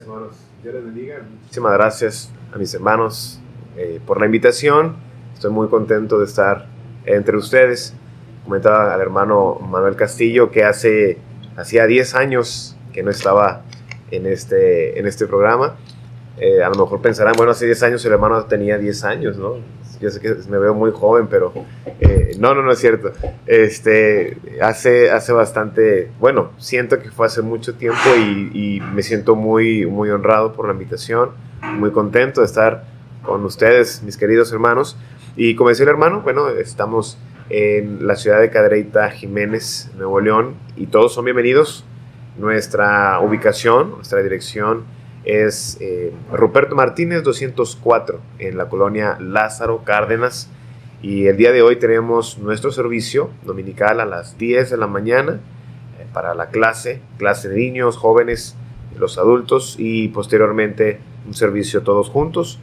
Hermanos, Dios les bendiga. Muchísimas gracias a mis hermanos por la invitación. Estoy muy contento de estar entre ustedes. Comentaba al hermano Manuel Castillo que hacía 10 años que no estaba en este programa. A lo mejor pensarán, bueno, hace 10 años el hermano tenía 10 años, ¿no? Yo sé que me veo muy joven, pero no es cierto. Hace bastante, bueno, siento que fue hace mucho tiempo y me siento muy, muy honrado por la invitación, muy contento de estar con ustedes, mis queridos hermanos. Y como decía el hermano, bueno, estamos en la ciudad de Cadereyta, Jiménez, Nuevo León, y todos son bienvenidos. Nuestra ubicación, nuestra dirección es Ruperto Martínez 204 en la colonia Lázaro Cárdenas, y el día de hoy tenemos nuestro servicio dominical a las 10 de la mañana para la clase de niños, jóvenes, los adultos, y posteriormente un servicio todos juntos,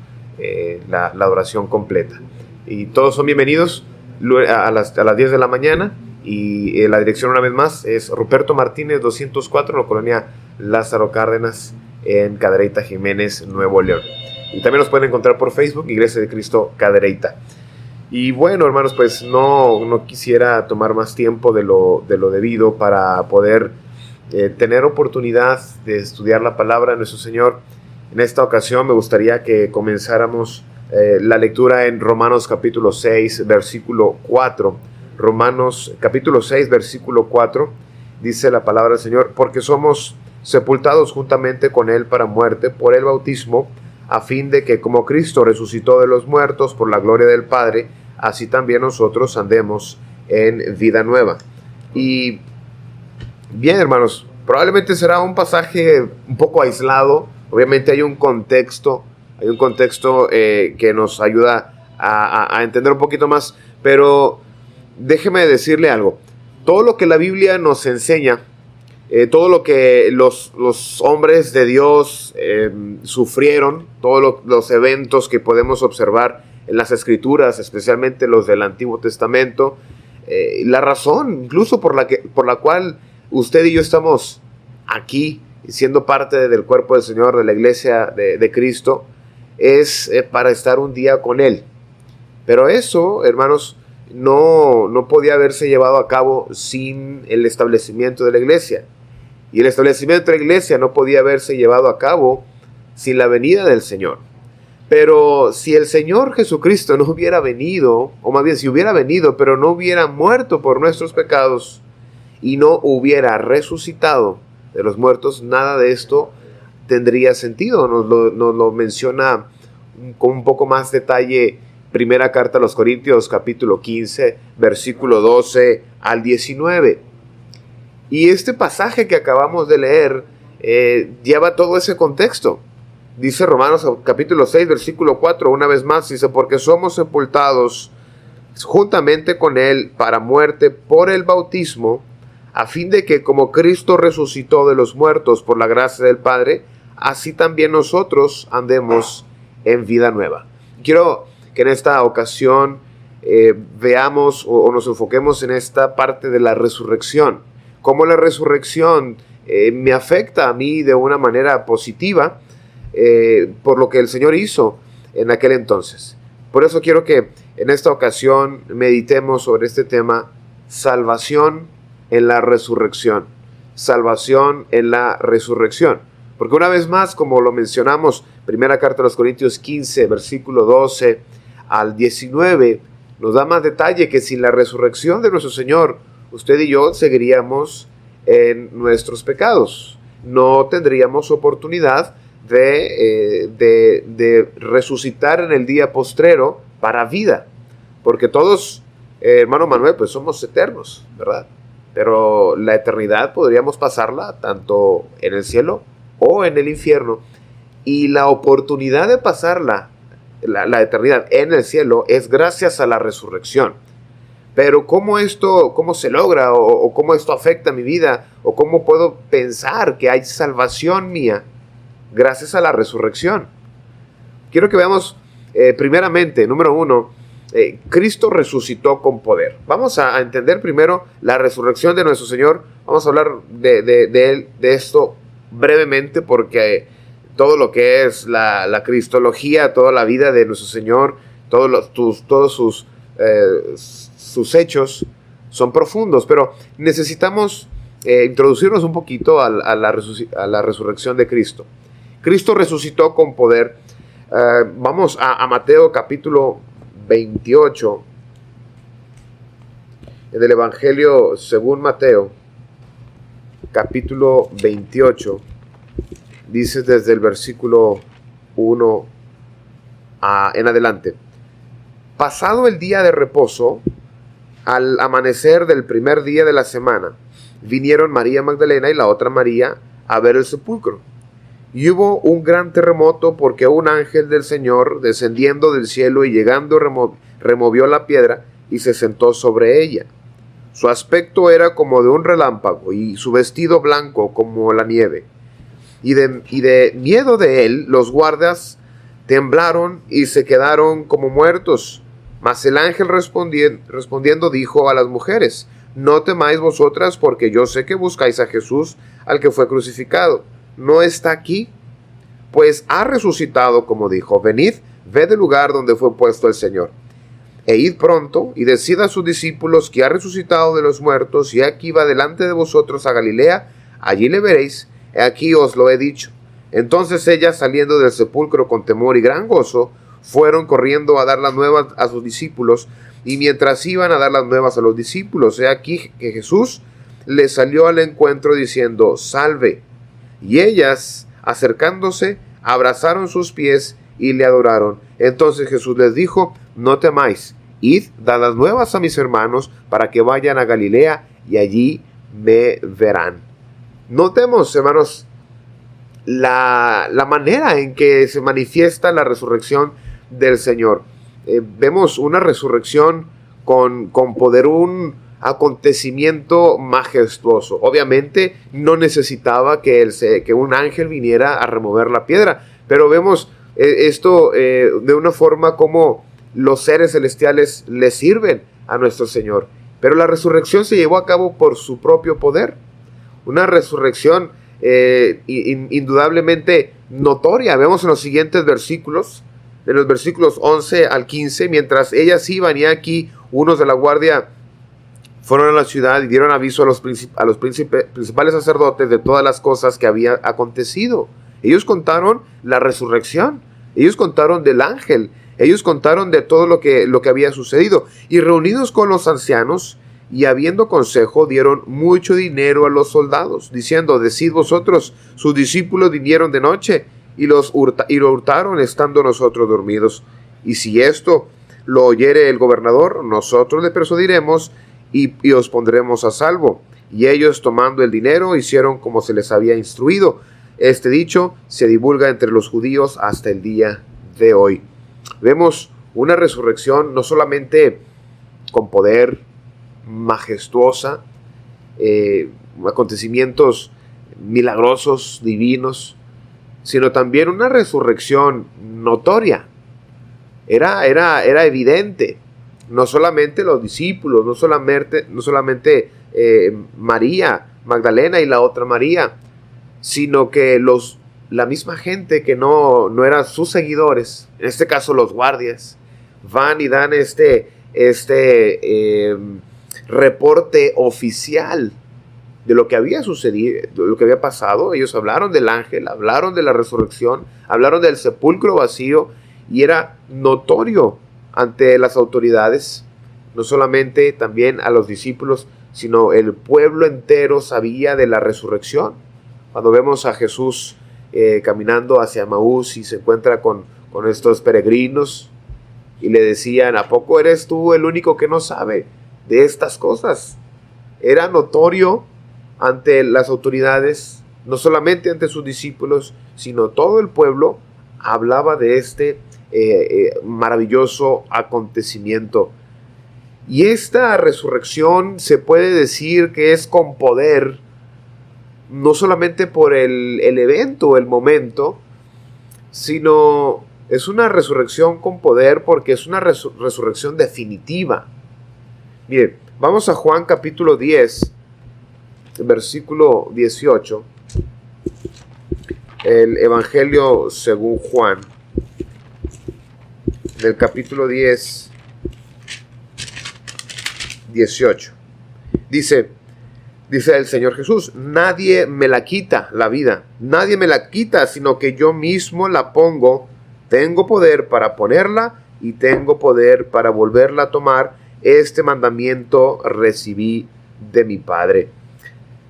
la adoración completa, y todos son bienvenidos a las 10 de la mañana. Y la dirección, una vez más, es Ruperto Martínez 204 en la colonia Lázaro Cárdenas en Cadereyta, Jiménez, Nuevo León. Y también nos pueden encontrar por Facebook, Iglesia de Cristo Cadereyta. Y bueno, hermanos, pues no quisiera tomar más tiempo de lo debido para poder tener oportunidad de estudiar la palabra de nuestro Señor. En esta ocasión me gustaría que comenzáramos la lectura en Romanos capítulo 6, versículo 4. Romanos capítulo 6, versículo 4, dice la palabra del Señor: porque somos sepultados juntamente con Él para muerte por el bautismo, a fin de que como Cristo resucitó de los muertos por la gloria del Padre, así también nosotros andemos en vida nueva. Y bien, hermanos, probablemente será un pasaje un poco aislado. Obviamente hay un contexto que nos ayuda a entender un poquito más, pero déjeme decirle algo. Todo lo que la Biblia nos enseña, todo lo que los hombres de Dios sufrieron, todos los eventos que podemos observar en las Escrituras, especialmente los del Antiguo Testamento, la razón incluso por la cual usted y yo estamos aquí, siendo parte del cuerpo del Señor, de la iglesia de Cristo, es para estar un día con Él. Pero eso, hermanos, no podía haberse llevado a cabo sin el establecimiento de la iglesia. Y el establecimiento de la iglesia no podía haberse llevado a cabo sin la venida del Señor. Pero si el Señor Jesucristo no hubiera venido, o más bien si hubiera venido, pero no hubiera muerto por nuestros pecados y no hubiera resucitado de los muertos, nada de esto tendría sentido. Nos lo menciona con un poco más detalle Primera carta a los Corintios, capítulo 15, versículo 12 al 19. Y este pasaje que acabamos de leer lleva todo ese contexto. Dice Romanos, capítulo 6, versículo 4, una vez más, dice: porque somos sepultados juntamente con Él para muerte por el bautismo, a fin de que como Cristo resucitó de los muertos por la gracia del Padre, así también nosotros andemos en vida nueva. Quiero que en esta ocasión veamos o nos enfoquemos en esta parte de la resurrección. Cómo la resurrección me afecta a mí de una manera positiva por lo que el Señor hizo en aquel entonces. Por eso quiero que en esta ocasión meditemos sobre este tema: salvación en la resurrección. Salvación en la resurrección. Porque una vez más, como lo mencionamos, primera carta a los Corintios 15, versículo 12 al 19, nos da más detalle que sin la resurrección de nuestro Señor, usted y yo seguiríamos en nuestros pecados. No tendríamos oportunidad de resucitar en el día postrero para vida. Porque todos, hermano Manuel, pues somos eternos, ¿verdad? Pero la eternidad podríamos pasarla tanto en el cielo o en el infierno. Y la oportunidad de pasarla, la eternidad en el cielo, es gracias a la resurrección. Pero ¿cómo se logra? ¿O cómo esto afecta mi vida? ¿O cómo puedo pensar que hay salvación mía gracias a la resurrección? Quiero que veamos primeramente, número 1, Cristo resucitó con poder. Vamos a entender primero la resurrección de nuestro Señor. Vamos a hablar de esto brevemente, porque todo lo que es la cristología, toda la vida de nuestro Señor, todos sus hechos son profundos, pero necesitamos introducirnos un poquito a la resurrección de Cristo. Cristo resucitó con poder. Vamos a Mateo capítulo 28, en el Evangelio según Mateo, capítulo 28, dice desde el versículo 1 en adelante. Pasado el día de reposo, al amanecer del primer día de la semana, vinieron María Magdalena y la otra María a ver el sepulcro. Y hubo un gran terremoto, porque un ángel del Señor, descendiendo del cielo y llegando, removió la piedra y se sentó sobre ella. Su aspecto era como de un relámpago, y su vestido blanco como la nieve. Y de miedo de él, los guardas temblaron y se quedaron como muertos. Mas el ángel respondiendo dijo a las mujeres: no temáis vosotras, porque yo sé que buscáis a Jesús, al que fue crucificado. No está aquí, pues ha resucitado, como dijo. Venid, ved el lugar donde fue puesto el Señor. E id pronto, y decid a sus discípulos que ha resucitado de los muertos, y aquí va delante de vosotros a Galilea, allí le veréis. He aquí os lo he dicho. Entonces ellas, saliendo del sepulcro con temor y gran gozo, fueron corriendo a dar las nuevas a sus discípulos. Y mientras iban a dar las nuevas a los discípulos, he aquí que Jesús les salió al encuentro diciendo: salve. Y ellas, acercándose, abrazaron sus pies y le adoraron. Entonces Jesús les dijo: no temáis, id, dad las nuevas a mis hermanos, para que vayan a Galilea, y allí me verán. Notemos, hermanos, la manera en que se manifiesta la resurrección del Señor. Vemos una resurrección con poder, un acontecimiento majestuoso. Obviamente no necesitaba que un ángel viniera a remover la piedra, pero vemos esto de una forma como los seres celestiales le sirven a nuestro Señor. Pero la resurrección se llevó a cabo por su propio poder. Una resurrección indudablemente notoria. Vemos en los siguientes versículos, de los versículos 11 al 15, mientras ellas iban, y aquí unos de la guardia fueron a la ciudad y dieron aviso a los principales sacerdotes de todas las cosas que había acontecido. Ellos contaron la resurrección, ellos contaron del ángel, ellos contaron de todo lo que había sucedido. Y reunidos con los ancianos y habiendo consejo, dieron mucho dinero a los soldados, diciendo: decid vosotros, sus discípulos vinieron de noche y lo hurtaron estando nosotros dormidos. Y si esto lo oyere el gobernador, nosotros le persuadiremos y os pondremos a salvo. Y ellos, tomando el dinero, hicieron como se les había instruido. Este dicho se divulga entre los judíos hasta el día de hoy. Vemos una resurrección no solamente con poder, majestuosa, acontecimientos milagrosos, divinos, sino también una resurrección notoria. Era evidente. No solamente los discípulos, no solamente María Magdalena y la otra María, sino que la misma gente que no eran sus seguidores, en este caso los guardias, van y dan este reporte oficial de lo que había sucedido, de lo que había pasado. Ellos hablaron del ángel, hablaron de la resurrección, hablaron del sepulcro vacío, y era notorio ante las autoridades, no solamente también a los discípulos, sino el pueblo entero sabía de la resurrección. Cuando vemos a Jesús caminando hacia Maús y se encuentra con estos peregrinos y le decían: ¿a poco eres tú el único que no sabe de estas cosas? Era notorio ante las autoridades, no solamente ante sus discípulos, sino todo el pueblo hablaba de este maravilloso acontecimiento. Y esta resurrección se puede decir que es con poder, no solamente por el evento, el momento, sino es una resurrección con poder porque es una resurrección definitiva. Bien, vamos a Juan capítulo 10, versículo 18. el Evangelio según Juan, del capítulo 10, 18. Dice el Señor Jesús: nadie me la quita, la vida, nadie me la quita, sino que yo mismo la pongo. Tengo poder para ponerla y tengo poder para volverla a tomar. Este mandamiento recibí de mi Padre.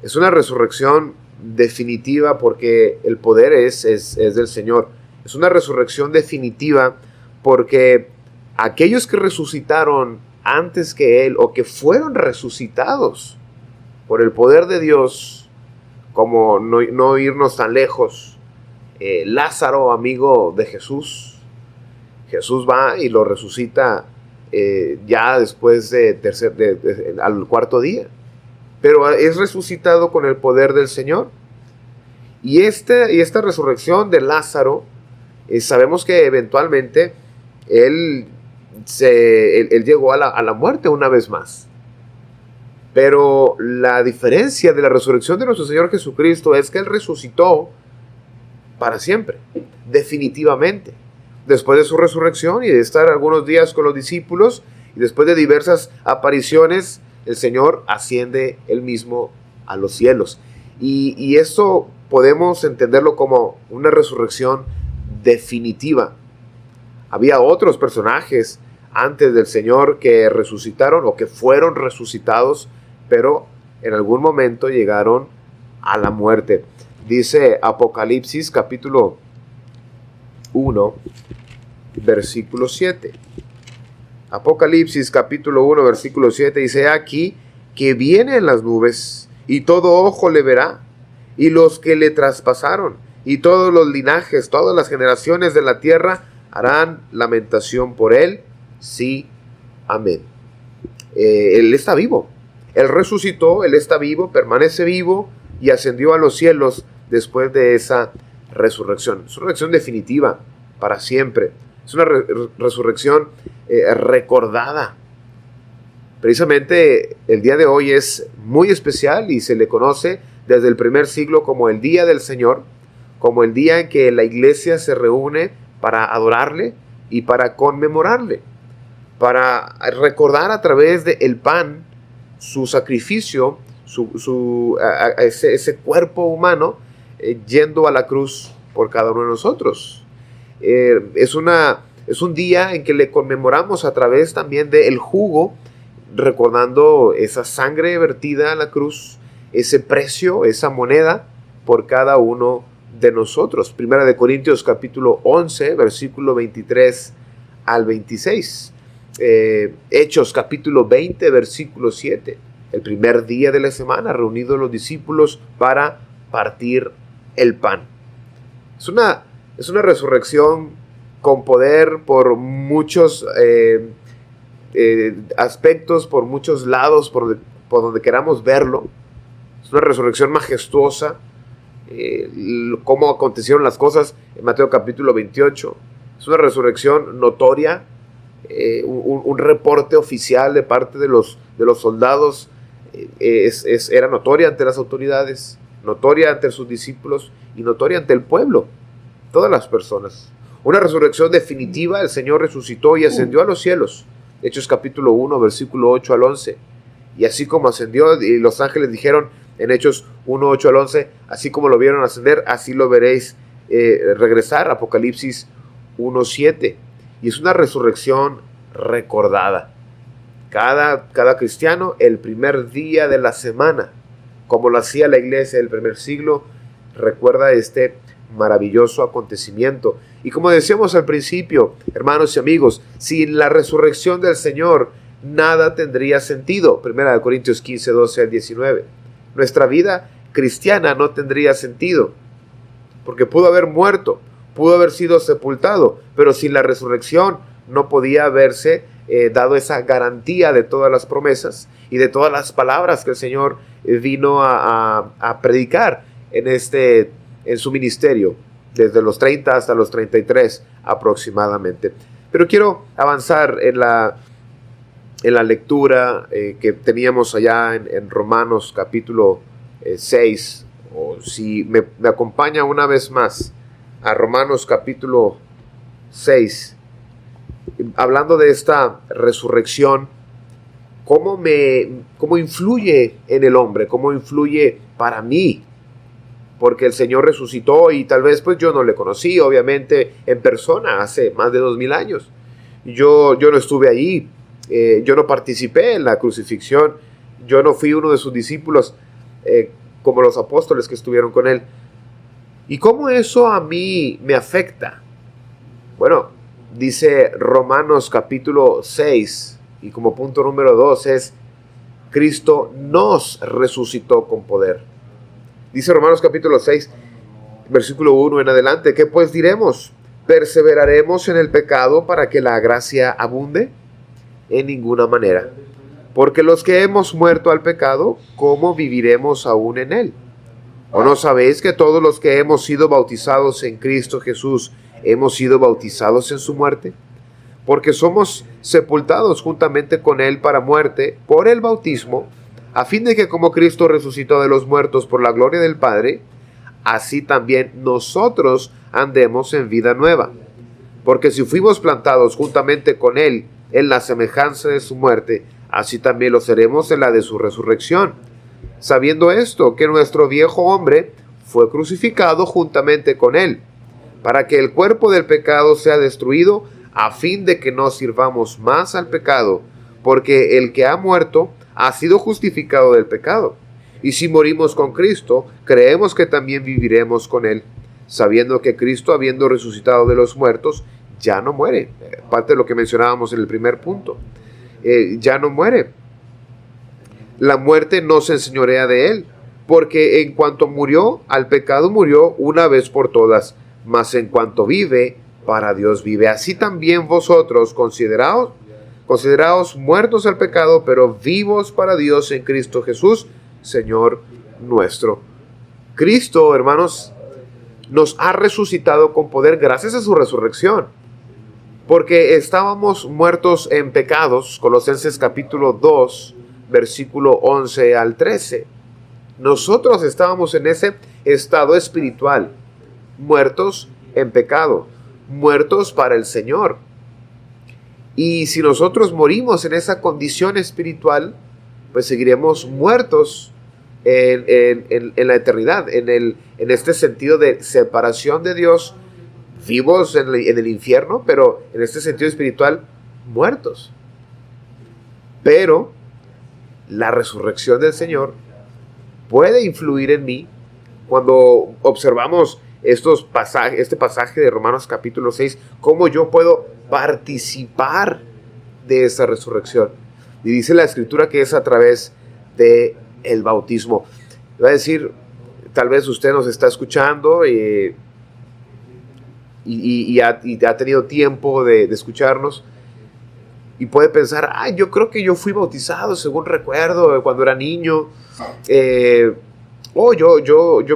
Es una resurrección definitiva porque el poder es del Señor. Es una resurrección definitiva porque aquellos que resucitaron antes que Él, o que fueron resucitados por el poder de Dios, como no irnos tan lejos, Lázaro, amigo de Jesús, Jesús va y lo resucita ya después al cuarto día, pero es resucitado con el poder del Señor. Y esta resurrección de Lázaro, sabemos que eventualmente él llegó a la muerte una vez más. Pero la diferencia de la resurrección de nuestro Señor Jesucristo es que Él resucitó para siempre, definitivamente. Después de su resurrección y de estar algunos días con los discípulos, y después de diversas apariciones, el Señor asciende Él mismo a los cielos. Y eso podemos entenderlo como una resurrección definitiva. Había otros personajes antes del Señor que resucitaron o que fueron resucitados, pero en algún momento llegaron a la muerte. Dice Apocalipsis capítulo 1, versículo 7. Apocalipsis capítulo 1, versículo 7 dice: aquí que viene en las nubes, y todo ojo le verá, y los que le traspasaron, y todos los linajes, todas las generaciones de la tierra harán lamentación por él. Sí, amén. Él está vivo. Él resucitó, Él está vivo, permanece vivo y ascendió a los cielos después de esa resurrección. Es una resurrección definitiva para siempre. Es una resurrección recordada. Precisamente el día de hoy es muy especial y se le conoce desde el primer siglo como el Día del Señor, como el día en que la iglesia se reúne para adorarle y para conmemorarle, para recordar a través del pan su sacrificio, ese cuerpo humano yendo a la cruz por cada uno de nosotros. Es un día en que le conmemoramos a través también del jugo, recordando esa sangre vertida a la cruz, ese precio, esa moneda por cada uno de nosotros. Primera de Corintios capítulo 11, versículo 23 al 26. Hechos capítulo 20, versículo 7. El primer día de la semana, reunidos los discípulos para partir el pan. Es una resurrección con poder por muchos aspectos, por muchos lados, por donde queramos verlo. Es una resurrección majestuosa. Cómo acontecieron las cosas en Mateo capítulo 28. Es una resurrección notoria. Un reporte oficial de parte de los soldados era notoria ante las autoridades, notoria ante sus discípulos y notoria ante el pueblo, todas las personas. Una resurrección definitiva. El Señor resucitó y ascendió a los cielos. Hechos capítulo 1, versículo 8 al 11. Y así como ascendió, y los ángeles dijeron en Hechos 1, 8 al 11, así como lo vieron ascender, así lo veréis regresar. Apocalipsis 1, 7. Y es una resurrección recordada. Cada cristiano, el primer día de la semana, como lo hacía la iglesia del primer siglo, recuerda este maravilloso acontecimiento. Y como decíamos al principio, hermanos y amigos, sin la resurrección del Señor, nada tendría sentido. Primera de Corintios 15, 12 al 19. Nuestra vida cristiana no tendría sentido, porque pudo haber muerto, pudo haber sido sepultado, pero sin la resurrección no podía haberse dado esa garantía de todas las promesas y de todas las palabras que el Señor vino a predicar en su ministerio, desde los 30 hasta los 33 aproximadamente. Pero quiero avanzar en la lectura que teníamos allá en Romanos capítulo 6, o si me acompaña una vez más a Romanos capítulo 6, hablando de esta resurrección, cómo influye en el hombre, cómo influye para mí, porque el Señor resucitó y tal vez pues yo no le conocí, obviamente, en persona hace más de 2000 años. Yo no estuve allí, yo no participé en la crucifixión, yo no fui uno de sus discípulos como los apóstoles que estuvieron con él. ¿Y cómo eso a mí me afecta? Bueno, dice Romanos capítulo 6, y como punto número 2 es: Cristo nos resucitó con poder. Dice Romanos capítulo 6, versículo 1 en adelante: ¿qué pues diremos? ¿Perseveraremos en el pecado para que la gracia abunde? En ninguna manera. Porque los que hemos muerto al pecado, ¿cómo viviremos aún en él? ¿O no sabéis que todos los que hemos sido bautizados en Cristo Jesús hemos sido bautizados en su muerte? Porque somos sepultados juntamente con él para muerte por el bautismo, a fin de que como Cristo resucitó de los muertos por la gloria del Padre, así también nosotros andemos en vida nueva. Porque si fuimos plantados juntamente con él en la semejanza de su muerte, así también lo seremos en la de su resurrección. Sabiendo esto, que nuestro viejo hombre fue crucificado juntamente con él, para que el cuerpo del pecado sea destruido, a fin de que no sirvamos más al pecado, porque el que ha muerto ha sido justificado del pecado. Y si morimos con Cristo, creemos que también viviremos con él, sabiendo que Cristo, habiendo resucitado de los muertos, ya no muere. Parte de lo que mencionábamos en el primer punto. Ya no muere. La muerte no se enseñorea de él, porque en cuanto murió, al pecado murió una vez por todas, mas en cuanto vive, para Dios vive. Así también vosotros consideraos muertos al pecado, pero vivos para Dios en Cristo Jesús, Señor nuestro. Cristo, hermanos, nos ha resucitado con poder gracias a su resurrección, porque estábamos muertos en pecados. Colosenses capítulo 2, versículo 11 al 13. Nosotros estábamos en ese estado espiritual, muertos en pecado, muertos para el Señor. Y si nosotros morimos en esa condición espiritual, pues seguiremos muertos en la eternidad, en este sentido de separación de Dios, vivos en el infierno, pero en este sentido espiritual, muertos. Pero la resurrección del Señor puede influir en mí. Cuando observamos este pasaje de Romanos capítulo 6, cómo yo puedo participar de esa resurrección. Y dice la Escritura que es a través de el bautismo. Va a decir, tal vez usted nos está escuchando y ha tenido tiempo de escucharnos, y puede pensar: yo creo que yo fui bautizado, según recuerdo, cuando era niño. Yo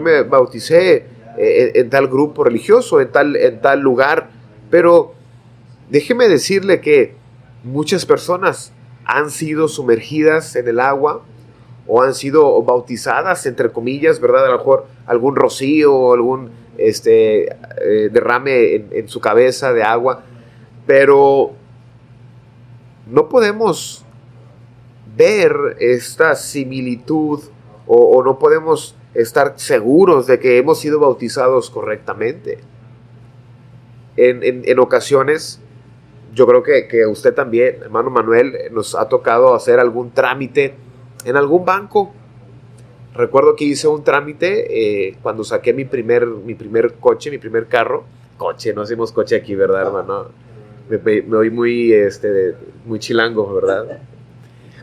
me bauticé en tal grupo religioso, en tal lugar. Pero déjeme decirle que muchas personas han sido sumergidas en el agua, o han sido bautizadas, entre comillas, ¿verdad? A lo mejor algún rocío, algún derrame en su cabeza de agua, pero no podemos ver esta similitud, o no podemos estar seguros de que hemos sido bautizados correctamente. En ocasiones, yo creo que a usted también, hermano Manuel, nos ha tocado hacer algún trámite en algún banco. Recuerdo que hice un trámite cuando saqué mi primer coche, mi primer carro. Coche, no hacemos coche aquí, ¿verdad, hermano? Me oí muy chilango, ¿verdad?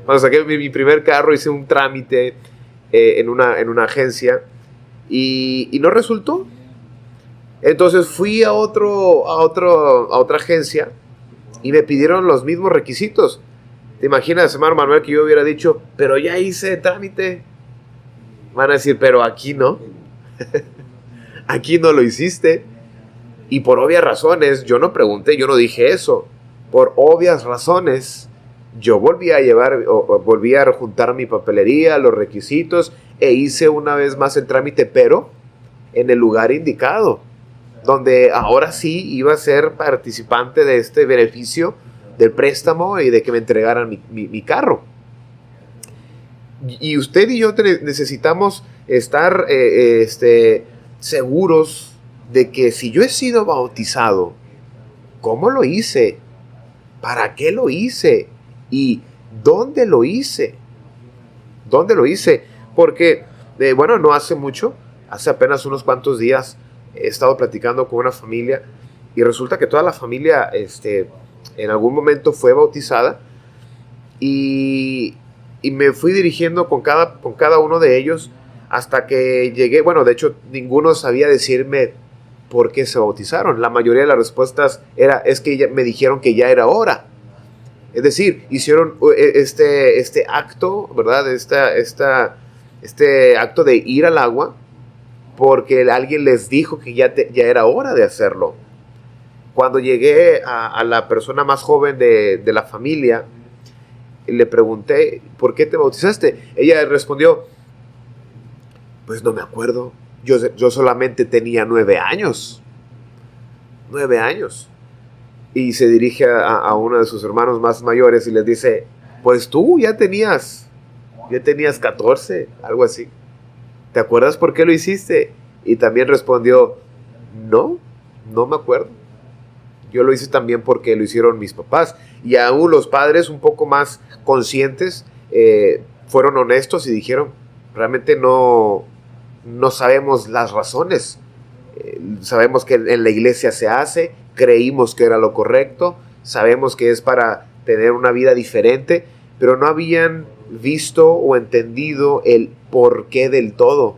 Cuando saqué mi primer carro, hice un trámite en una agencia y no resultó. Entonces fui a otra agencia y me pidieron los mismos requisitos. ¿Te imaginas, hermano Manuel, que yo hubiera dicho: pero ya hice trámite? Van a decir: pero aquí no. Aquí no lo hiciste. Y por obvias razones, yo no pregunté, yo no dije eso. Por obvias razones, yo volví a llevar, o volví a juntar mi papelería, los requisitos, e hice una vez más el trámite, pero en el lugar indicado, donde ahora sí iba a ser participante de este beneficio del préstamo y de que me entregaran mi carro. Y usted y yo necesitamos estar seguros de que si yo he sido bautizado, ¿cómo lo hice? ¿Para qué lo hice? ¿Y dónde lo hice? ¿Dónde lo hice? Porque, bueno, no hace mucho, hace apenas unos cuantos días, he estado platicando con una familia y resulta que toda la familia en algún momento fue bautizada y me fui dirigiendo con cada uno de ellos hasta que llegué. Bueno, de hecho, ninguno sabía decirme por qué se bautizaron. La mayoría de las respuestas es que me dijeron que ya era hora. Es decir, hicieron este acto, ¿verdad? Este acto de ir al agua porque alguien les dijo que ya era hora de hacerlo. Cuando llegué a la persona más joven de la familia, le pregunté, ¿por qué te bautizaste? Ella respondió, pues no me acuerdo. Yo solamente tenía 9 años. 9 años. Y se dirige a uno de sus hermanos más mayores y les dice, pues tú ya tenías 14, algo así. ¿Te acuerdas por qué lo hiciste? Y también respondió, no me acuerdo. Yo lo hice también porque lo hicieron mis papás. Y aún los padres un poco más conscientes fueron honestos y dijeron, realmente no sabemos las razones. Sabemos que en la iglesia se hace, creímos que era lo correcto, sabemos que es para tener una vida diferente, pero no habían visto o entendido el porqué del todo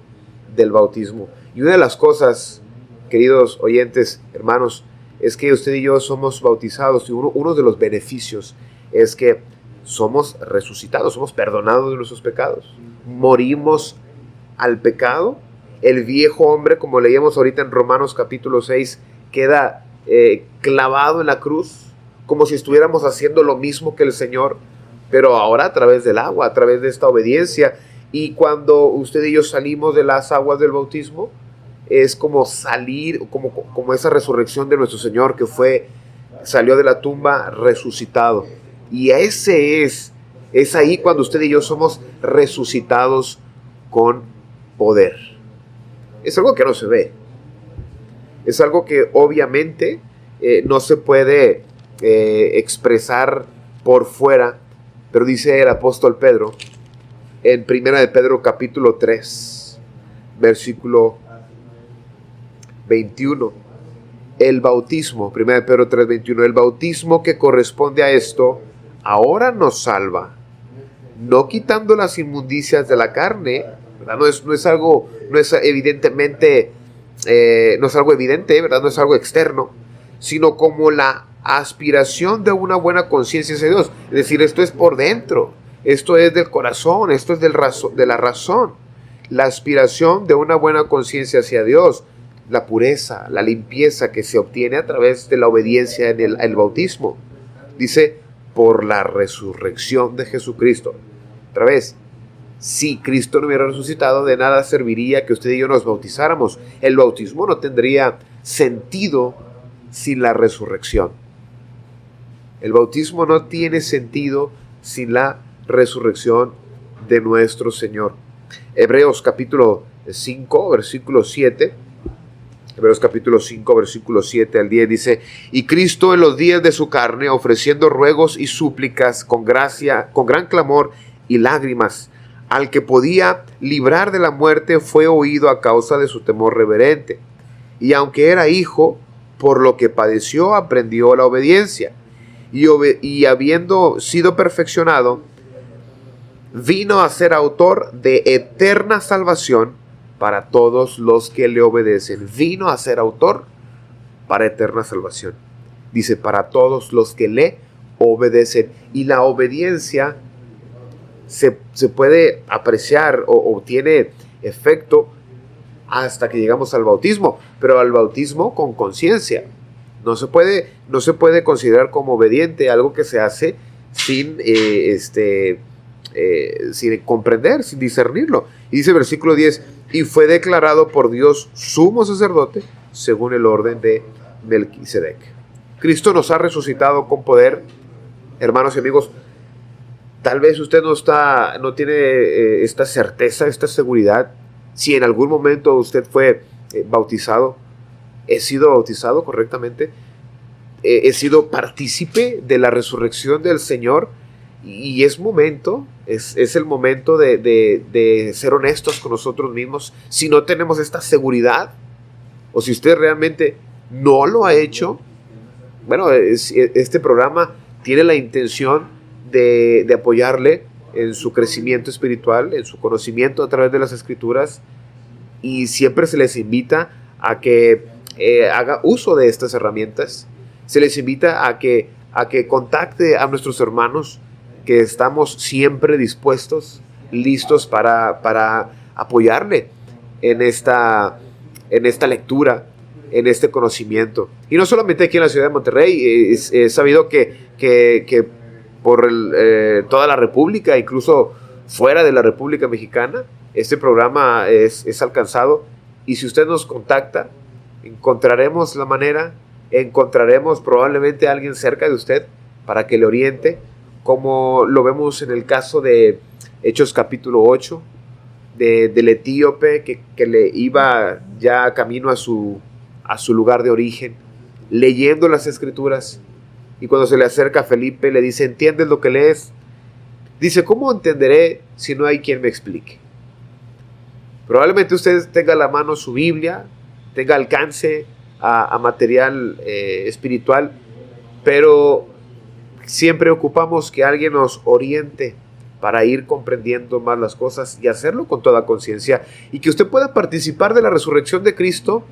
del bautismo. Y una de las cosas, queridos oyentes, hermanos, es que usted y yo somos bautizados y uno de los beneficios es que somos resucitados, somos perdonados de nuestros pecados. Morimos al pecado. El viejo hombre, como leíamos ahorita en Romanos capítulo 6, queda clavado en la cruz, como si estuviéramos haciendo lo mismo que el Señor, pero ahora a través del agua, a través de esta obediencia. Y cuando usted y yo salimos de las aguas del bautismo, es como salir, como esa resurrección de nuestro Señor que salió de la tumba resucitado. Y es ahí cuando usted y yo somos resucitados con poder. Es algo que no se ve. Es algo que obviamente no se puede expresar por fuera, pero dice el apóstol Pedro en 1 de Pedro capítulo 3, versículo 21, el bautismo, 1 de Pedro 3, 21, el bautismo que corresponde a esto, ahora nos salva, no quitando las inmundicias de la carne, ¿verdad? No es algo evidentemente, no es algo evidente, ¿verdad? No es algo externo, sino como la aspiración de una buena conciencia hacia Dios. Es decir, esto es por dentro, esto es del corazón, esto es de la razón, la aspiración de una buena conciencia hacia Dios, la pureza, la limpieza que se obtiene a través de la obediencia en el bautismo. Dice, por la resurrección de Jesucristo. Otra vez, si Cristo no hubiera resucitado, de nada serviría que usted y yo nos bautizáramos. El bautismo no tendría sentido sin la resurrección. El bautismo no tiene sentido sin la resurrección de nuestro Señor. Hebreos capítulo 5, versículo 7. Hebreos capítulo 5, versículo 7 al 10 dice, y Cristo en los días de su carne, ofreciendo ruegos y súplicas con gracia, con gran clamor y lágrimas, al que podía librar de la muerte, fue oído a causa de su temor reverente. Y aunque era hijo, por lo que padeció, aprendió la obediencia. Y habiendo sido perfeccionado, vino a ser autor de eterna salvación para todos los que le obedecen. Vino a ser autor para eterna salvación. Dice, para todos los que le obedecen. Y la obediencia se puede apreciar o tiene efecto hasta que llegamos al bautismo, pero al bautismo con conciencia. No se puede considerar como obediente algo que se hace sin comprender, sin discernirlo. Y dice el versículo 10, y fue declarado por Dios sumo sacerdote según el orden de Melquisedec. Cristo nos ha resucitado con poder, hermanos y amigos. Tal vez usted no tiene esta certeza, esta seguridad. Si en algún momento usted fue bautizado, he sido bautizado correctamente, he sido partícipe de la resurrección del Señor, y es el momento de ser honestos con nosotros mismos. Si no tenemos esta seguridad, o si usted realmente no lo ha hecho, bueno, este programa tiene la intención de apoyarle en su crecimiento espiritual, en su conocimiento a través de las Escrituras, y siempre se les invita a que haga uso de estas herramientas. Se les invita a que contacte a nuestros hermanos, que estamos siempre dispuestos, listos para apoyarle en esta lectura, en este conocimiento. Y no solamente aquí en la ciudad de Monterrey, he sabido que por toda la República, incluso fuera de la República Mexicana, este programa es alcanzado. Y si usted nos contacta, encontraremos la manera, encontraremos probablemente a alguien cerca de usted para que le oriente, como lo vemos en el caso de Hechos capítulo 8, del etíope que le iba ya camino a su lugar de origen, leyendo las Escrituras, y cuando se le acerca a Felipe le dice, ¿entiendes lo que lees? Dice, ¿cómo entenderé si no hay quien me explique? Probablemente usted tenga a la mano su Biblia, tenga alcance a material espiritual, pero siempre ocupamos que alguien nos oriente para ir comprendiendo más las cosas y hacerlo con toda conciencia, y que usted pueda participar de la resurrección de Cristo,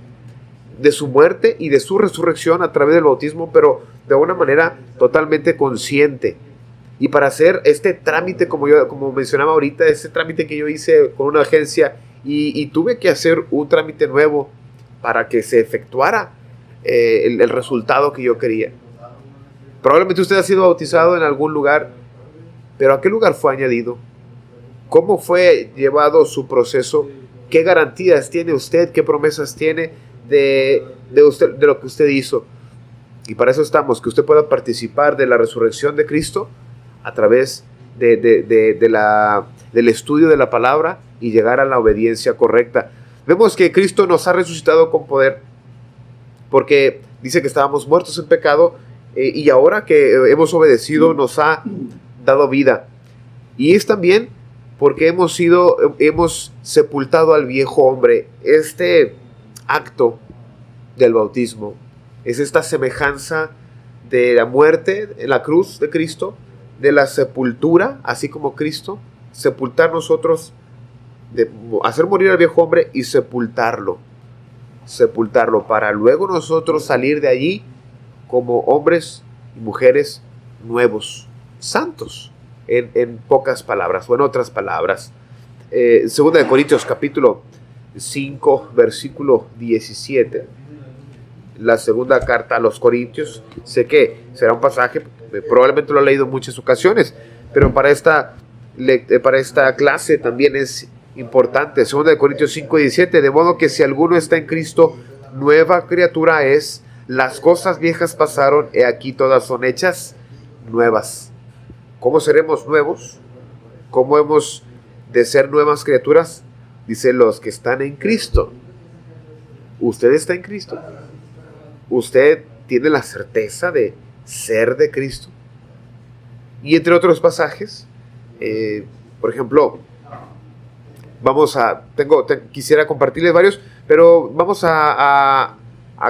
de su muerte y de su resurrección a través del bautismo, pero de una manera totalmente consciente. Y para hacer este trámite, como mencionaba ahorita, este trámite que yo hice con una agencia, y tuve que hacer un trámite nuevo para que se efectuara el resultado que yo quería. Probablemente usted ha sido bautizado en algún lugar, pero ¿a qué lugar fue añadido? ¿Cómo fue llevado su proceso? ¿Qué garantías tiene usted? ¿Qué promesas tiene de lo que usted hizo? Y para eso estamos, que usted pueda participar de la resurrección de Cristo a través del estudio de la palabra y llegar a la obediencia correcta. Vemos que Cristo nos ha resucitado con poder, porque dice que estábamos muertos en pecado, y ahora que hemos obedecido nos ha dado vida. Y es también porque hemos sepultado al viejo hombre. Este acto del bautismo es esta semejanza de la muerte en la cruz de Cristo, de la sepultura, así como Cristo, sepultar nosotros, de hacer morir al viejo hombre y sepultarlo para luego nosotros salir de allí como hombres y mujeres nuevos, santos, en pocas palabras, o en otras palabras. Segunda de Corintios capítulo 5, versículo 17, la segunda carta a los Corintios. Sé que será un pasaje, probablemente lo he leído en muchas ocasiones, pero para esta clase también es importante. Segunda de Corintios 5, 17, de modo que si alguno está en Cristo, nueva criatura es. Las cosas viejas pasaron, he aquí todas son hechas nuevas. ¿Cómo seremos nuevos? ¿Cómo hemos de ser nuevas criaturas? Dice, los que están en Cristo. ¿Usted está en Cristo? ¿Usted tiene la certeza de ser de Cristo? Y entre otros pasajes, por ejemplo, quisiera compartirles varios, pero vamos a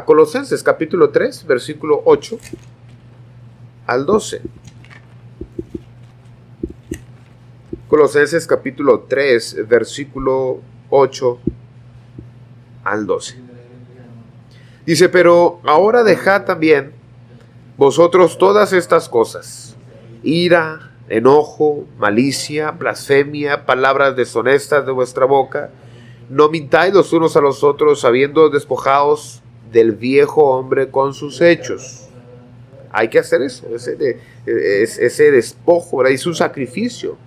Colosenses capítulo 3, versículo 8 al 12. Colosenses capítulo 3, versículo 8 al 12. Dice, pero ahora dejad también vosotros todas estas cosas: ira, enojo, malicia, blasfemia, palabras deshonestas de vuestra boca. No mintáis los unos a los otros, habiendo despojaos del viejo hombre con sus hechos. hay que hacer eso, ese despojo, ¿verdad? Es un sacrificio,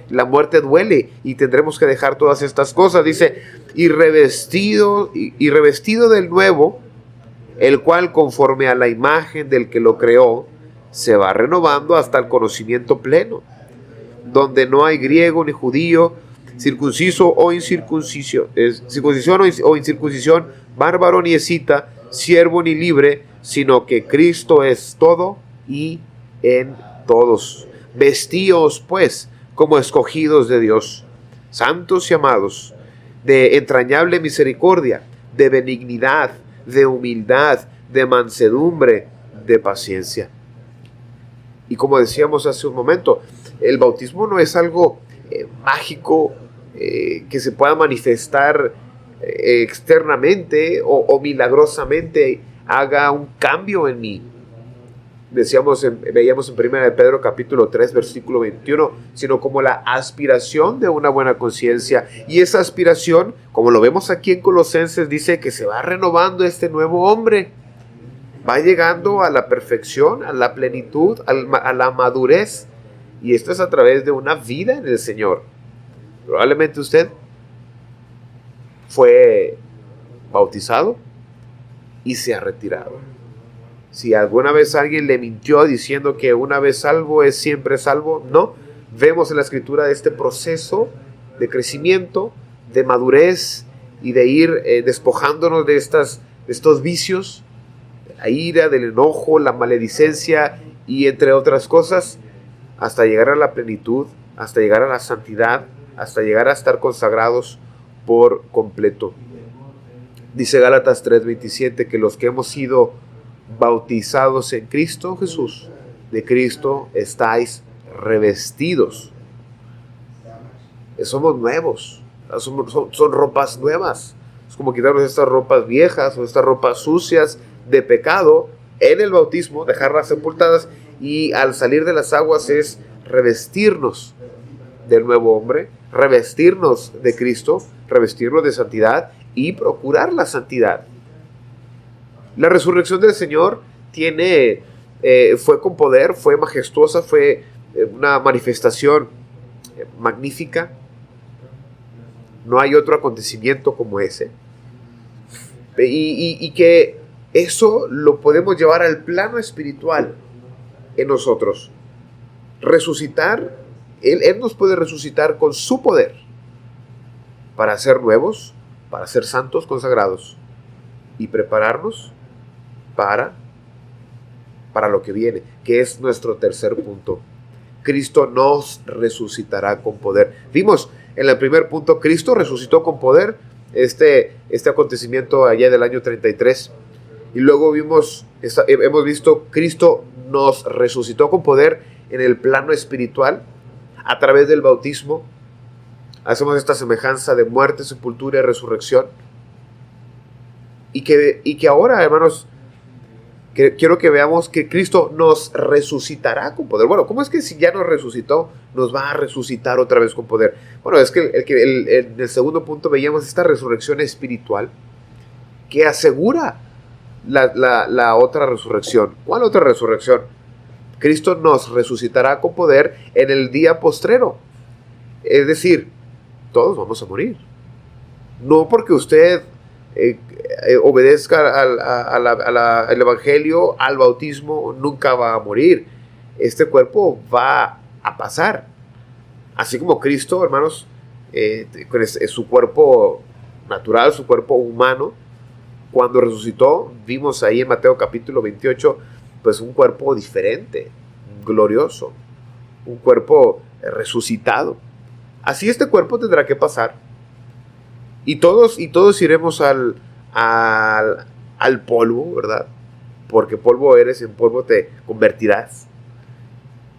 la muerte duele y tendremos que dejar todas estas cosas. Dice, y revestido del nuevo, el cual conforme a la imagen del que lo creó, se va renovando hasta el conocimiento pleno, donde no hay griego ni judío, circunciso o incircuncisión, circuncisión o incircuncisión, bárbaro ni escita, siervo ni libre, sino que Cristo es todo y en todos. Vestíos pues como escogidos de Dios, santos y amados, de entrañable misericordia, de benignidad, de humildad, de mansedumbre, de paciencia. Y como decíamos hace un momento, el bautismo no es algo mágico que se pueda manifestar externamente o milagrosamente haga un cambio en mí. Veíamos en 1 Pedro capítulo 3 versículo 21, sino como la aspiración de una buena conciencia. Y esa aspiración, como lo vemos aquí en Colosenses, dice que se va renovando este nuevo hombre. Va llegando a la perfección, a la plenitud, a la madurez. Y esto es a través de una vida en el Señor. Probablemente usted fue bautizado y se ha retirado. Si alguna vez alguien le mintió diciendo que una vez salvo es siempre salvo, no. Vemos en la Escritura este proceso de crecimiento, de madurez y de ir despojándonos de estos vicios, de la ira, del enojo, la maledicencia y entre otras cosas, hasta llegar a la plenitud, hasta llegar a la santidad, hasta llegar a estar consagrados por completo. Dice Gálatas 3:27 que los que hemos sido bautizados en Cristo Jesús, de Cristo estáis revestidos. Somos nuevos, son ropas nuevas. Es como quitarnos estas ropas viejas o estas ropas sucias de pecado en el bautismo, dejarlas sepultadas, y al salir de las aguas es revestirnos del nuevo hombre, revestirnos de Cristo, revestirnos de santidad y procurar la santidad. La resurrección del Señor fue con poder, fue majestuosa, fue una manifestación magnífica. No hay otro acontecimiento como ese. Y que eso lo podemos llevar al plano espiritual en nosotros. Resucitar, Él nos puede resucitar con su poder para ser nuevos, para ser santos, consagrados y prepararnos para lo que viene, que es nuestro tercer punto. Cristo nos resucitará con poder. Vimos en el primer punto, Cristo resucitó con poder, este acontecimiento allá del año 33. Y luego hemos visto, Cristo nos resucitó con poder en el plano espiritual, a través del bautismo. Hacemos esta semejanza de muerte, sepultura y resurrección. Y que ahora, hermanos, quiero que veamos que Cristo nos resucitará con poder. Bueno, ¿cómo es que si ya nos resucitó, nos va a resucitar otra vez con poder? Bueno, es que en el segundo punto veíamos esta resurrección espiritual que asegura la otra resurrección. ¿Cuál otra resurrección? Cristo nos resucitará con poder en el día postrero. Es decir, todos vamos a morir. No porque usted obedezca al Evangelio, al bautismo, nunca va a morir. Este cuerpo va a pasar. Así como Cristo, hermanos, con su cuerpo natural, su cuerpo humano, cuando resucitó, vimos ahí en Mateo capítulo 28, pues un cuerpo diferente, glorioso, un cuerpo resucitado. Así este cuerpo tendrá que pasar. Y todos iremos al polvo, ¿verdad? Porque polvo eres, en polvo te convertirás.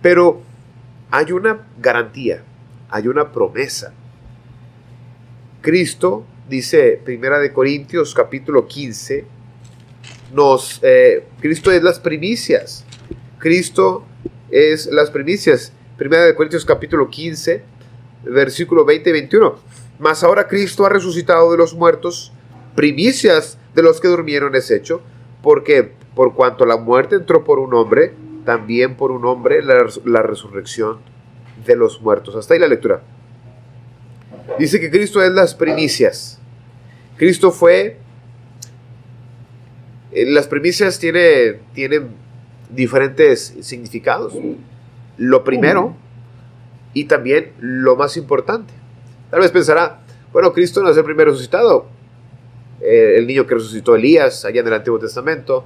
Pero hay una garantía, hay una promesa. Cristo, dice 1 Corintios capítulo 15, Cristo es las primicias. Cristo es las primicias. 1 Corintios capítulo 15, versículo 20 y 21. Mas ahora Cristo ha resucitado de los muertos, primicias de los que durmieron es hecho, porque por cuanto la muerte entró por un hombre, también por un hombre la resurrección de los muertos. Hasta ahí la lectura. Dice que Cristo es las primicias. Cristo fue... Las primicias tienen diferentes significados. Lo primero y también lo más importante. Tal vez pensará, bueno, Cristo no es el primero resucitado. El niño que resucitó Elías allá en el Antiguo Testamento.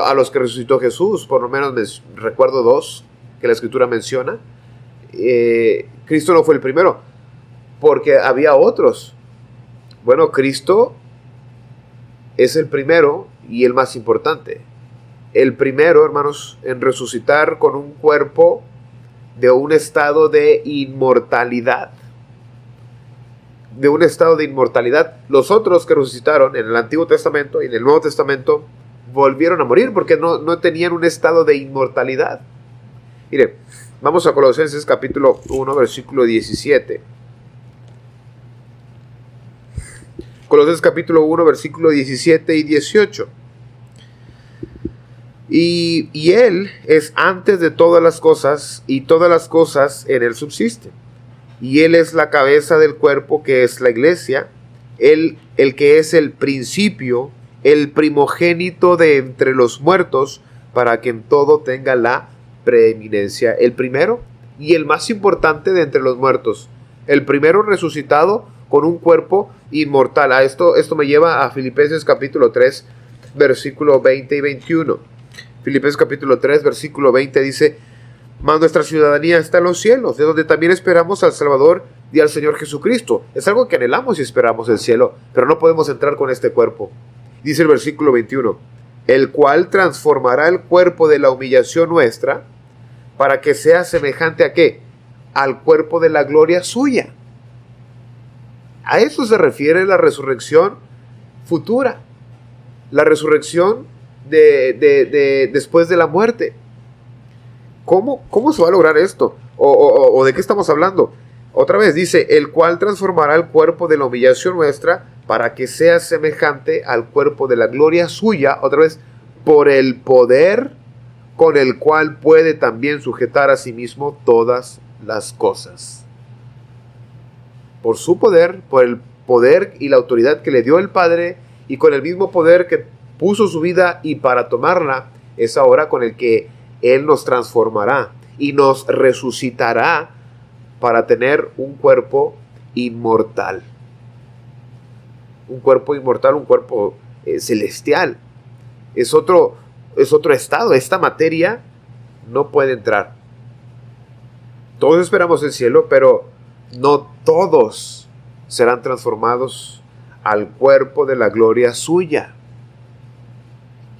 A los que resucitó Jesús, por lo menos recuerdo dos que la Escritura menciona. Cristo no fue el primero, porque había otros. Bueno, Cristo es el primero y el más importante. El primero, hermanos, en resucitar con un cuerpo de un estado de inmortalidad. De un estado de inmortalidad. Los otros que resucitaron en el Antiguo Testamento y en el Nuevo Testamento volvieron a morir porque no tenían un estado de inmortalidad. Mire, vamos a Colosenses capítulo 1, versículo 17. Colosenses capítulo 1, versículo 17 y 18. Y Él es antes de todas las cosas, y todas las cosas en Él subsisten. Y Él es la cabeza del cuerpo, que es la iglesia, Él el que es el principio, el primogénito de entre los muertos, para que en todo tenga la preeminencia. El primero y el más importante de entre los muertos. El primero resucitado con un cuerpo inmortal. Esto me lleva a Filipenses capítulo 3, versículo 20 y 21. Filipenses capítulo 3, versículo 20 dice: mas nuestra ciudadanía está en los cielos, de donde también esperamos al Salvador y al Señor Jesucristo. Es algo que anhelamos y esperamos el cielo, pero no podemos entrar con este cuerpo. Dice el versículo 21, el cual transformará el cuerpo de la humillación nuestra, para que sea semejante ¿a qué? Al cuerpo de la gloria suya. A eso se refiere la resurrección futura, la resurrección de después de la muerte. ¿Cómo se va a lograr esto? ¿O de qué estamos hablando? Otra vez dice, el cual transformará el cuerpo de la humillación nuestra para que sea semejante al cuerpo de la gloria suya, otra vez, por el poder con el cual puede también sujetar a sí mismo todas las cosas. Por su poder, por el poder y la autoridad que le dio el Padre, y con el mismo poder que puso su vida y para tomarla, es ahora con el que Él nos transformará y nos resucitará para tener un cuerpo inmortal. Un cuerpo inmortal, un cuerpo celestial. Es otro estado. Esta materia no puede entrar. Todos esperamos el cielo, pero no todos serán transformados al cuerpo de la gloria suya.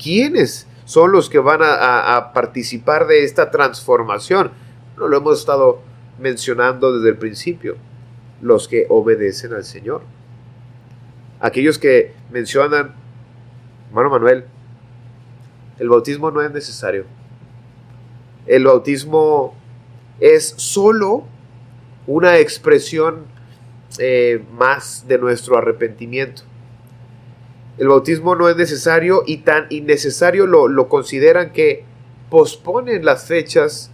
¿Quiénes son los que van a participar de esta transformación? No lo hemos estado mencionando desde el principio. Los que obedecen al Señor. Aquellos que mencionan, hermano Manuel, el bautismo no es necesario. El bautismo es solo una expresión más de nuestro arrepentimiento. El bautismo no es necesario, y tan innecesario lo consideran que posponen las fechas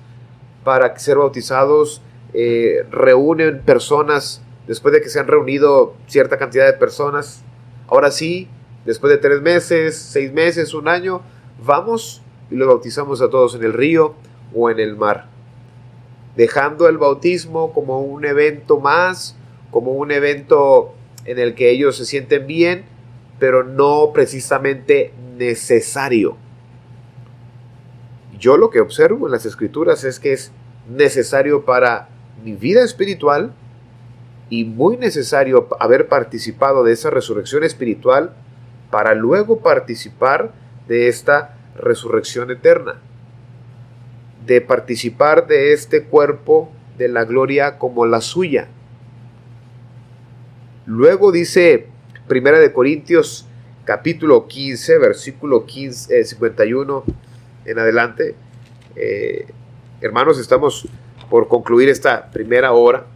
para ser bautizados. Reúnen personas después de que se han reunido cierta cantidad de personas. Ahora sí, después de 3 meses, 6 meses, 1 año, vamos y los bautizamos a todos en el río o en el mar, dejando el bautismo como un evento más, como un evento en el que ellos se sienten bien, pero no precisamente necesario. Yo lo que observo en las Escrituras es que es necesario para mi vida espiritual, y muy necesario haber participado de esa resurrección espiritual para luego participar de esta resurrección eterna, de participar de este cuerpo de la gloria como la suya. Luego dice 1 de Corintios capítulo 15, versículo 51 en adelante. Hermanos, estamos por concluir esta primera hora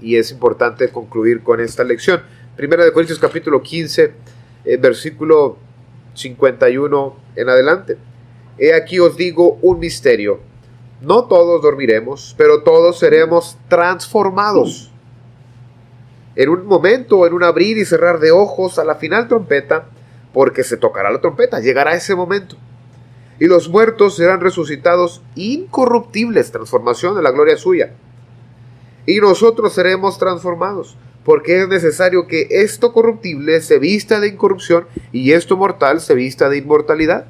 y es importante concluir con esta lección. 1 de Corintios capítulo 15, versículo 51 en adelante. He aquí os digo un misterio. No todos dormiremos, pero todos seremos transformados. En un momento, en un abrir y cerrar de ojos, a la final trompeta, porque se tocará la trompeta, llegará ese momento. Y los muertos serán resucitados incorruptibles, transformación de la gloria suya. Y nosotros seremos transformados, porque es necesario que esto corruptible se vista de incorrupción y esto mortal se vista de inmortalidad.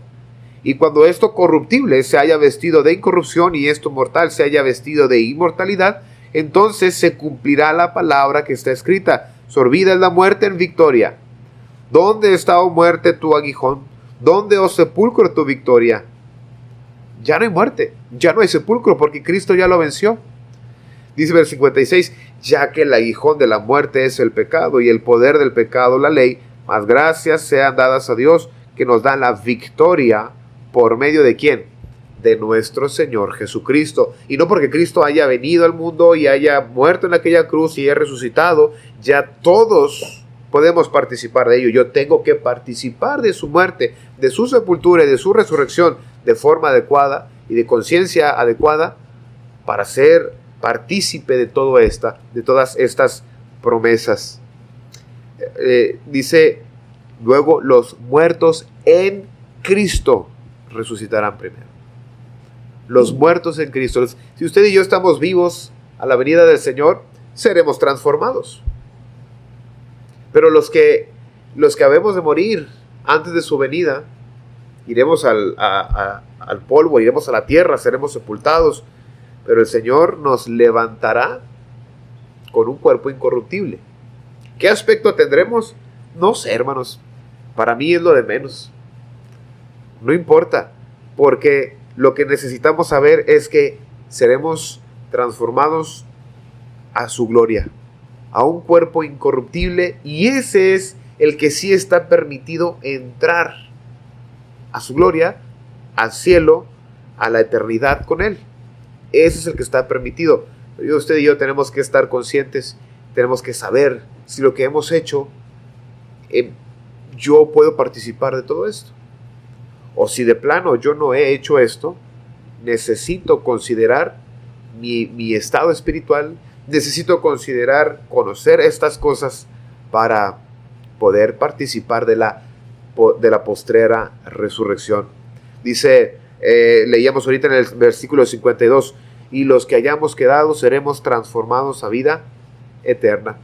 Y cuando esto corruptible se haya vestido de incorrupción y esto mortal se haya vestido de inmortalidad, entonces se cumplirá la palabra que está escrita: sorbida es la muerte en victoria. ¿Dónde está, oh muerte, tu aguijón? ¿Dónde, oh sepulcro, tu victoria? Ya no hay muerte, ya no hay sepulcro, porque Cristo ya lo venció. Dice el 56, ya que el aguijón de la muerte es el pecado y el poder del pecado la ley, mas gracias sean dadas a Dios que nos da la victoria por medio de ¿quién? De nuestro Señor Jesucristo. Y no porque Cristo haya venido al mundo y haya muerto en aquella cruz y haya resucitado, ya todos podemos participar de ello. Yo tengo que participar de su muerte, de su sepultura y de su resurrección de forma adecuada y de conciencia adecuada para ser partícipe de todas estas promesas. Dice luego, los muertos en Cristo resucitarán primero. Los muertos en Cristo. Si usted y yo estamos vivos a la venida del Señor, seremos transformados. Pero los que habemos de morir antes de su venida, iremos al polvo, iremos a la tierra, seremos sepultados. Pero el Señor nos levantará con un cuerpo incorruptible. ¿Qué aspecto tendremos? No sé, hermanos. Para mí es lo de menos. No importa, porque lo que necesitamos saber es que seremos transformados a su gloria, a un cuerpo incorruptible, y ese es el que sí está permitido entrar a su gloria, al cielo, a la eternidad con Él. Ese es el que está permitido. Pero usted y yo tenemos que estar conscientes, tenemos que saber si lo que hemos hecho, yo puedo participar de todo esto. O si de plano yo no he hecho esto, necesito considerar mi estado espiritual, necesito conocer estas cosas para poder participar de la postrera resurrección. Dice, leíamos ahorita en el versículo 52, y los que hayamos quedado seremos transformados a vida eterna.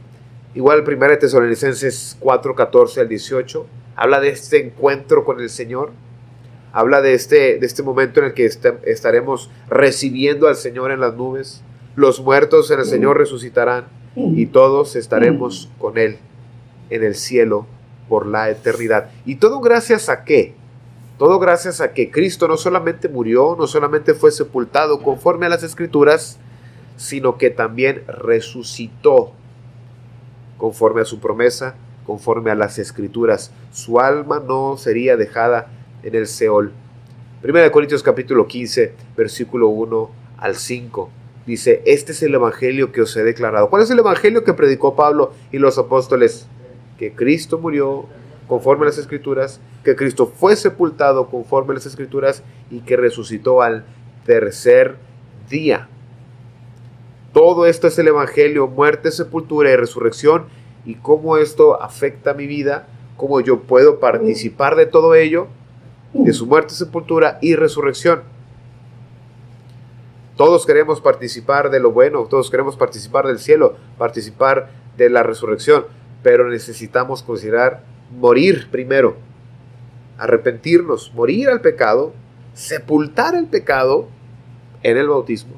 Igual 1 Tesalonicenses 4:14 al 18 habla de este encuentro con el Señor. Habla de este momento en el que estaremos recibiendo al Señor en las nubes. Los muertos en el Señor resucitarán y todos estaremos con Él en el cielo por la eternidad. ¿Y todo gracias a qué? Todo gracias a que Cristo no solamente murió, no solamente fue sepultado conforme a las Escrituras, sino que también resucitó conforme a su promesa, conforme a las Escrituras. Su alma no sería dejada en el Seol. 1 Corintios capítulo 15, versículo 1 al 5. Dice, este es el evangelio que os he declarado. ¿Cuál es el evangelio que predicó Pablo y los apóstoles? Que Cristo murió conforme a las Escrituras, que Cristo fue sepultado conforme a las Escrituras y que resucitó al tercer día. Todo esto es el evangelio, muerte, sepultura y resurrección, y cómo esto afecta mi vida, cómo yo puedo participar de todo ello, de su muerte, sepultura y resurrección. Todos queremos participar de lo bueno, todos queremos participar del cielo, participar de la resurrección, pero necesitamos considerar morir primero, arrepentirnos, morir al pecado, sepultar el pecado en el bautismo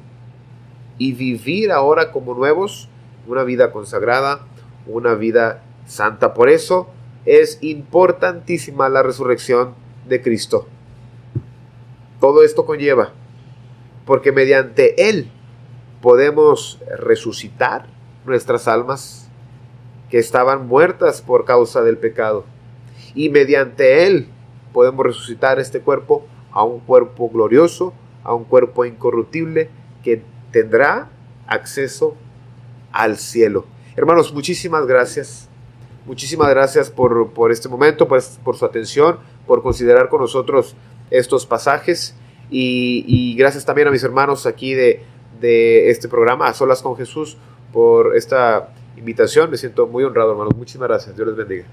y vivir ahora como nuevos una vida consagrada, una vida santa. Por eso es importantísima la resurrección de Cristo. Todo esto conlleva, porque mediante Él podemos resucitar nuestras almas que estaban muertas por causa del pecado, y mediante Él podemos resucitar este cuerpo a un cuerpo glorioso, a un cuerpo incorruptible que tendrá acceso al cielo. Hermanos, muchísimas gracias muchísimas gracias por este momento, por su atención, por considerar con nosotros estos pasajes y gracias también a mis hermanos aquí de este programa, A Solas con Jesús, por esta invitación. Me siento muy honrado, hermanos. Muchísimas gracias. Dios les bendiga.